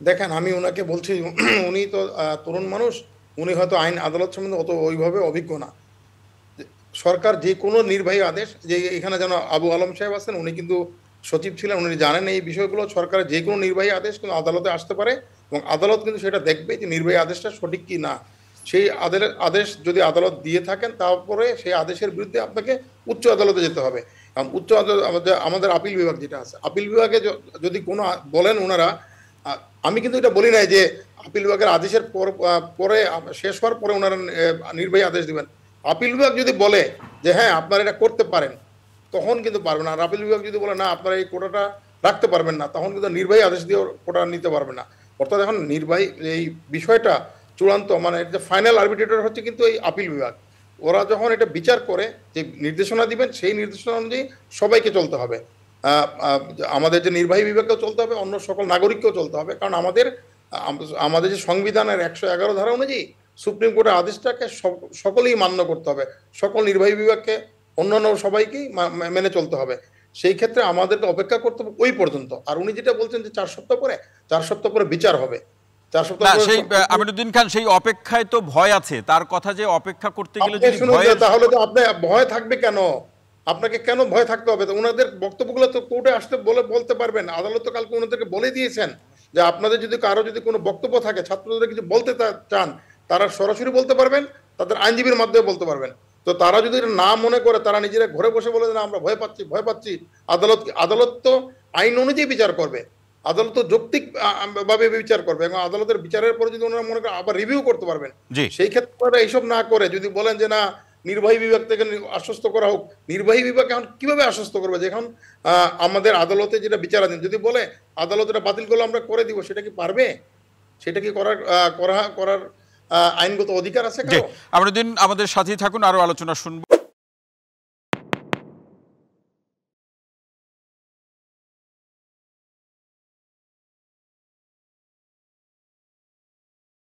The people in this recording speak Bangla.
দেখেন আমি ওনাকে বলছি উনি তো তরুণ মানুষ, উনি হয়তো আইন আদালত সম্বন্ধে অত ওইভাবে অভিজ্ঞ না। সরকার যে কোনো নির্বাহী আদেশ, যে এখানে যেন আবু আলম সাহেব আছেন, উনি কিন্তু সচিব ছিলেন, উনি জানেন এই বিষয়গুলো। সরকারের যে কোনো নির্বাহী আদেশ কিন্তু আদালতে আসতে পারে এবং আদালত কিন্তু সেটা দেখবে যে নির্বাহী আদেশটা সঠিক কি না। সেই আদেশ যদি আদালত দিয়ে থাকেন, তারপরে সেই আদেশের বিরুদ্ধে আপনাকে উচ্চ আদালতে যেতে হবে। কারণ উচ্চ আদালত আমাদের আপিল বিভাগ যেটা আছে, আপিল বিভাগে যদি কোনো বলেন ওনারা, আমি কিন্তু এটা বলি নাই যে আপিল বিভাগের আদেশের পরে শেষ হওয়ার পরে ওনারা নির্বাহী আদেশ দিবেন। আপিল বিভাগ যদি বলে যে হ্যাঁ আপনারা এটা করতে পারেন, তখন কিন্তু পারবেন না। আর আপিল বিভাগ যদি বলে না আপনারা এই কোটাটা রাখতে পারবেন না, তখন কিন্তু নির্বাহী আদেশ দিয়ে কোটা নিতে পারবে না। অর্থাৎ এখন নির্বাহী এই বিষয়টা চূড়ান্ত, মানে এটা ফাইনাল আরবিট্রেটর হচ্ছে কিন্তু এই আপিল বিভাগ। ওরা যখন এটা বিচার করে যে নির্দেশনা দিবেন, সেই নির্দেশনা অনুযায়ী সবাইকে চলতে হবে। আমাদের যে নির্বাহী বিভাগকেও চলতে হবে, অন্য সকল নাগরিককেও চলতে হবে। কারণ আমাদের যে সংবিধানের 111 ধারা অনুযায়ী সুপ্রিম কোর্টের আদেশটাকে সকলেই মান্য করতে হবে, সকল নির্বাহী বিভাগকে, অন্যান্য সবাইকেই মেনে চলতে হবে। সেই ক্ষেত্রে আমাদেরকে অপেক্ষা করতে হবে ওই পর্যন্ত। আর উনি যেটা বলছেন যে 4 সপ্তাহ পরে, 4 সপ্তাহ পরে বিচার হবে, 4 সপ্তাহ না, পরে সেই আমিনুদ্দিন খান, সেই অপেক্ষায় তো ভয় আছে। তার কথা যে অপেক্ষা করতে গেলে আপনি যদি শুনুন, ভয়ের, তাহলে তো আপনি ভয় থাকবে কেন? আপনাকে কেন ভয় থাকতে হবে? তো ওনাদের বক্তব্যগুলো তো কোর্টে আসতে বলতে পারবেন। আদালত তো কালকে ওনাদেরকে বলে দিয়েছেন যে আপনাদের যদি কারো যদি কোনো বক্তব্য থাকে, ছাত্রদের কিছু বলতে চান, তারা সরাসরি বলতে পারবেন, তাদের আইনজীবীর মাধ্যমে বলতে পারবেন। তো তারা যদি এটা না মনে করে, তারা নিজেরা ঘরে বসে বলে না আমরা ভয় পাচ্ছি ভয় পাচ্ছি, আদালত তো আইন অনুযায়ী বিচার করবে। আদালত তো যৌক্তিক ভাবে বিচার করবে এবং আদালতের বিচারের পরে যদি ওনারা মনে করেন আবার রিভিউ করতে পারবেন। জি। সেই ক্ষেত্রে এইসব না করে যদি বলেন যে না নির্বাহী বিভাগ থেকে আশ্বস্ত করা হোক, নির্বাহী বিভাগ এখন কিভাবে আশ্বস্ত করবে যে এখন আমাদের আদালতে যেটা বিচারাধীন, যদি বলে আদালত এটা বাতিল করলে আমরা করে দিব, সেটা কি পারবে? সেটা কি করার আইনগত অধিকার আছে জি, কারো? আমিনুদ্দিন আমাদের সাথেই থাকুন, আরো আলোচনা শুনবো।